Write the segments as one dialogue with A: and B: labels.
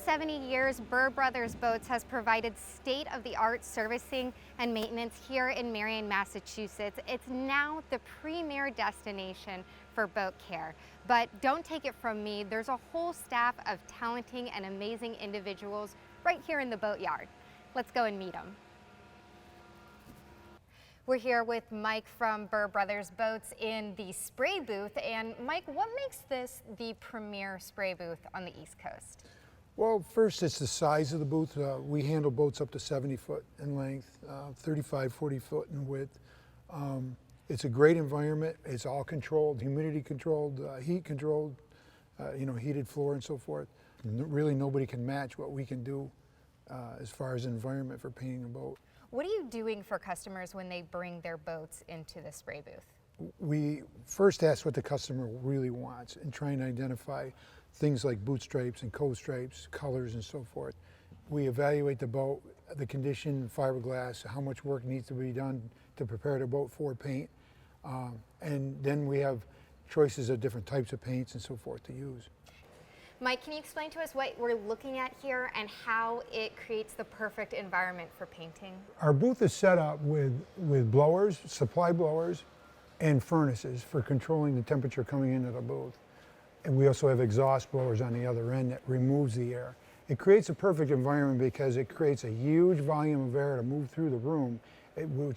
A: 70 years, Burr Bros. Boats has provided state-of-the-art servicing and maintenance here in Marion, Massachusetts. It's now the premier destination for boat care. But don't take it from me, there's a whole staff of talented and amazing individuals right here in the boatyard. Let's go and meet them. We're here with Mike from Burr Bros. Boats in the spray booth. And Mike, what makes this the premier spray booth on the East Coast?
B: Well, first it's the size of the booth. We handle boats up to 70 foot in length, 35, 40 foot in width. It's a great environment. It's all controlled, humidity controlled, heat controlled, heated floor and so forth. Really nobody can match what we can do as far as environment for painting a boat.
A: What are you doing for customers when they bring their boats into the spray booth?
B: We first ask what the customer really wants and try and identify things like boot stripes and cove stripes, colors and so forth. We evaluate the boat, the condition, fiberglass, how much work needs to be done to prepare the boat for paint. And then we have choices of different types of paints and so forth to use.
A: Mike, can you explain to us what we're looking at here and how it creates the perfect environment for painting?
B: Our booth is set up with blowers, supply blowers, and furnaces for controlling the temperature coming into the booth. And we also have exhaust blowers on the other end that removes the air. It creates a perfect environment because it creates a huge volume of air to move through the room,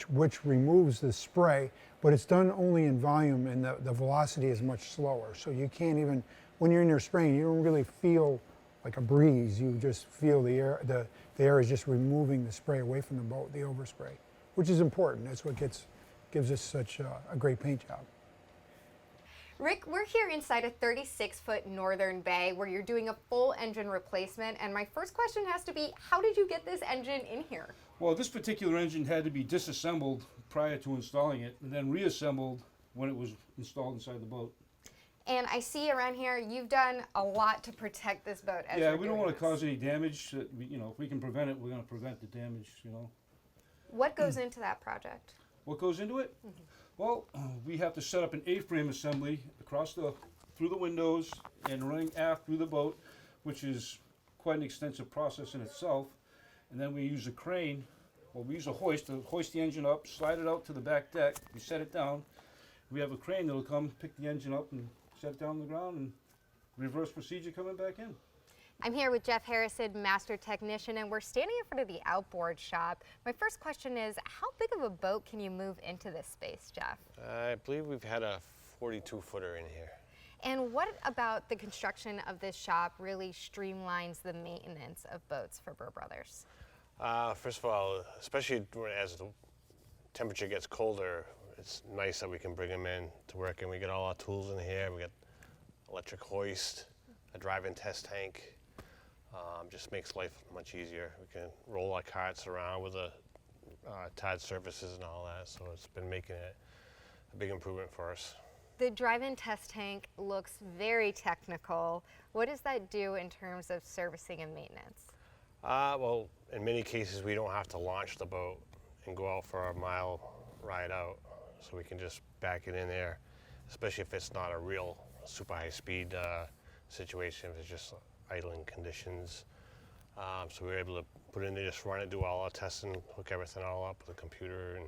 B: which removes the spray, but it's done only in volume and the velocity is much slower. So you can't even, when you're in there spraying, you don't really feel like a breeze. You just feel the air, the air is just removing the spray away from the boat, the overspray, which is important. That's what gives us such a great paint job.
A: Rick, we're here inside a 36-foot Northern Bay where you're doing a full engine replacement, and my first question has to be, how did you get this engine in here?
C: Well, this particular engine had to be disassembled prior to installing it and then reassembled when it was installed inside the boat.
A: And I see around here you've done a lot to protect this boat.
C: Yeah, we don't want to cause any damage. If we can prevent it, we're going to prevent the damage.
A: What goes into that project?
C: What goes into it? Mm-hmm. Well, we have to set up an A-frame assembly through the windows and running aft through the boat, which is quite an extensive process in itself. And then we use a crane, we use a hoist to hoist the engine up, slide it out to the back deck. We set it down. We have a crane that'll come pick the engine up and set it down on the ground, and reverse procedure coming back in.
A: I'm here with Jeff Harrison, Master Technician, and we're standing in front of the outboard shop. My first question is, how big of a boat can you move into this space, Jeff?
D: I believe we've had a 42-footer in here.
A: And what about the construction of this shop really streamlines the maintenance of boats for Burr Bros.?
D: First of all, especially as the temperature gets colder, it's nice that we can bring them in to work, and we get all our tools in here. We got electric hoist, a drive-in test tank. Just makes life much easier. We can roll our carts around with the tide surfaces and all that, so it's been making it a big improvement for us.
A: The drive-in test tank looks very technical. What does that do in terms of servicing and maintenance?
D: Well, in many cases we don't have to launch the boat and go out for a mile ride out, so we can just back it in there, especially if it's not a real super high speed situation, if it's just idling conditions. So we were able to put it in there, just run it, do all our testing, hook everything all up with a computer and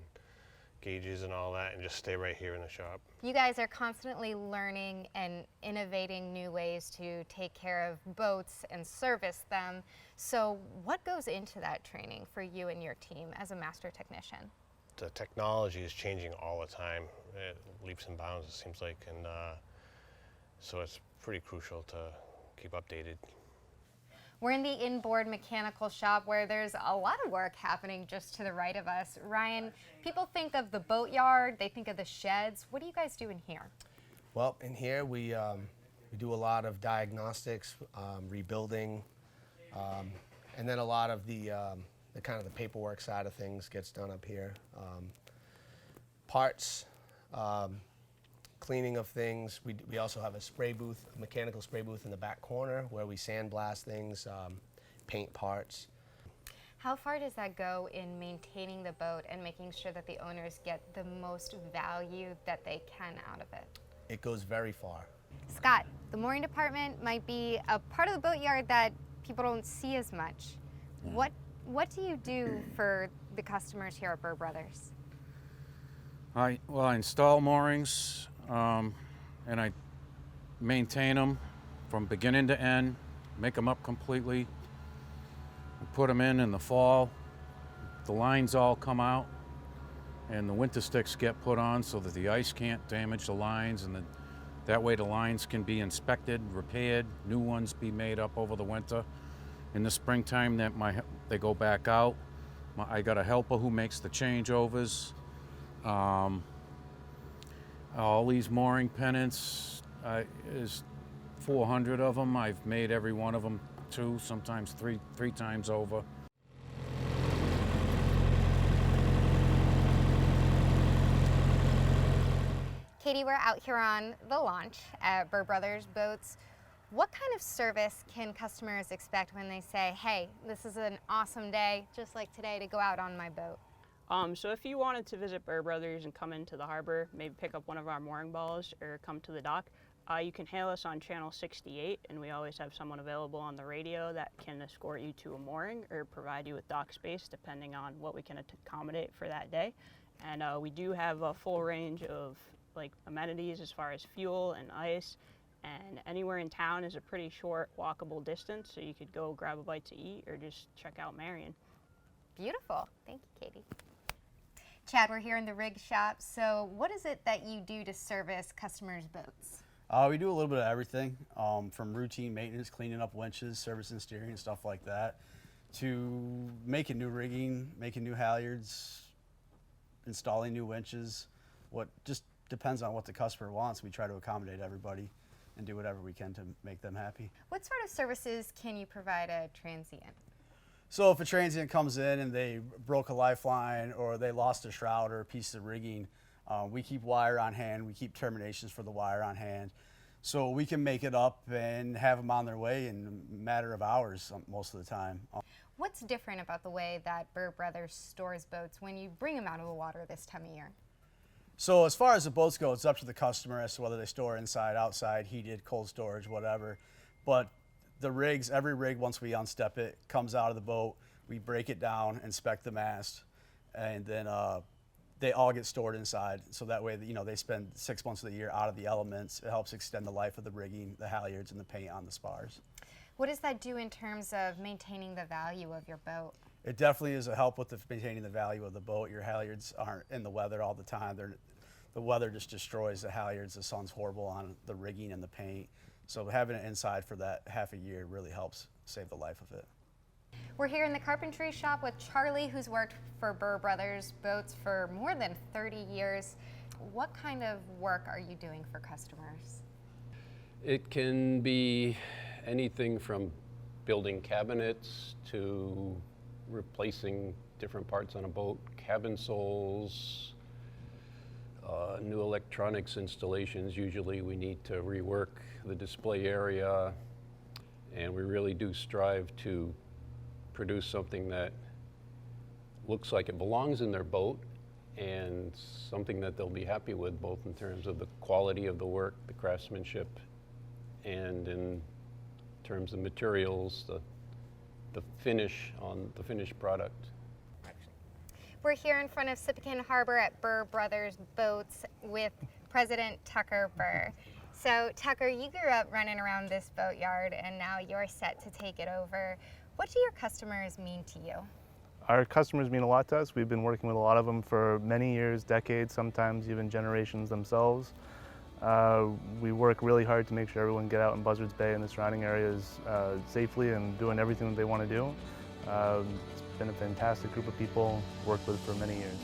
D: gauges and all that, and just stay right here in the shop.
A: You guys are constantly learning and innovating new ways to take care of boats and service them. So what goes into that training for you and your team as a master technician?
D: The technology is changing all the time. It leaps and bounds, it seems like, and so it's pretty crucial to keep updated.
A: We're in the Inboard mechanical shop where there's a lot of work happening just to the right of us. Ryan, people think of the boatyard, they think of the sheds. What do you guys do in here?
E: Well, in here we do a lot of diagnostics, rebuilding, and then a lot of the kind of the paperwork side of things gets done up here. Parts, cleaning of things. We also have a spray booth, a mechanical spray booth in the back corner where we sandblast things, paint parts.
A: How far does that go in maintaining the boat and making sure that the owners get the most value that they can out of it?
E: It goes very far.
A: Scott, the mooring department might be a part of the boatyard that people don't see as much. What do you do for the customers here at Burr Brothers?
F: I install moorings, and I maintain them from beginning to end, make them up completely, put them in the fall. The lines all come out, and the winter sticks get put on so that the ice can't damage the lines, and that way the lines can be inspected, repaired, new ones be made up over the winter. In the springtime, they go back out. I got a helper who makes the changeovers. All these mooring pennants, is 400 of them. I've made every one of them 2, sometimes three times over.
A: Katie, we're out here on the launch at Burr Brothers Boats. What kind of service can customers expect when they say, hey, this is an awesome day, just like today, to go out on my boat?
G: So if you wanted to visit Burr Brothers and come into the harbor, maybe pick up one of our mooring balls or come to the dock, you can hail us on channel 68, and we always have someone available on the radio that can escort you to a mooring or provide you with dock space depending on what we can accommodate for that day. And we do have a full range of amenities as far as fuel and ice, and anywhere in town is a pretty short walkable distance, so you could go grab a bite to eat or just check out Marion.
A: Beautiful. Thank you, Katie. Chad, we're here in the rig shop. So what is it that you do to service customers' boats?
H: We do a little bit of everything, from routine maintenance, cleaning up winches, servicing steering and stuff like that, to making new rigging, making new halyards, installing new winches. What just depends on what the customer wants. We try to accommodate everybody and do whatever we can to make them happy.
A: What sort of services can you provide a transient?
H: So if a transient comes in and they broke a lifeline or they lost a shroud or a piece of rigging, we keep wire on hand. We keep terminations for the wire on hand. So we can make it up and have them on their way in a matter of hours most of the time.
A: What's different about the way that Burr Brothers stores boats when you bring them out of the water this time of year?
H: So as far as the boats go, it's up to the customer as to whether they store inside, outside, heated, cold storage, whatever. But the rigs, every rig, once we unstep it, comes out of the boat, we break it down, inspect the mast, and then they all get stored inside. So that way, they spend 6 months of the year out of the elements. It helps extend the life of the rigging, the halyards, and the paint on the spars.
A: What does that do in terms of maintaining the value of your boat?
H: It definitely is a help with maintaining the value of the boat. Your halyards aren't in the weather all the time. The weather just destroys the halyards. The sun's horrible on the rigging and the paint. So having it inside for that half a year really helps save the life of it.
A: We're here in the Carpentry Shop with Charlie, who's worked for Burr Brothers Boats for more than 30 years. What kind of work are you doing for customers?
I: It can be anything from building cabinets to replacing different parts on a boat, cabin soles, new electronics installations. Usually we need to rework the display area, and we really do strive to produce something that looks like it belongs in their boat and something that they'll be happy with, both in terms of the quality of the work, the craftsmanship, and in terms of materials, the finish on the finished product.
A: We're here in front of Sippican Harbor at Burr Brothers Boats with President Tucker Burr. So Tucker, you grew up running around this boatyard and now you're set to take it over. What do your customers mean to you?
J: Our customers mean a lot to us. We've been working with a lot of them for many years, decades, sometimes even generations themselves. We work really hard to make sure everyone get out in Buzzards Bay and the surrounding areas safely and doing everything that they want to do. It's been a fantastic group of people, worked with for many years.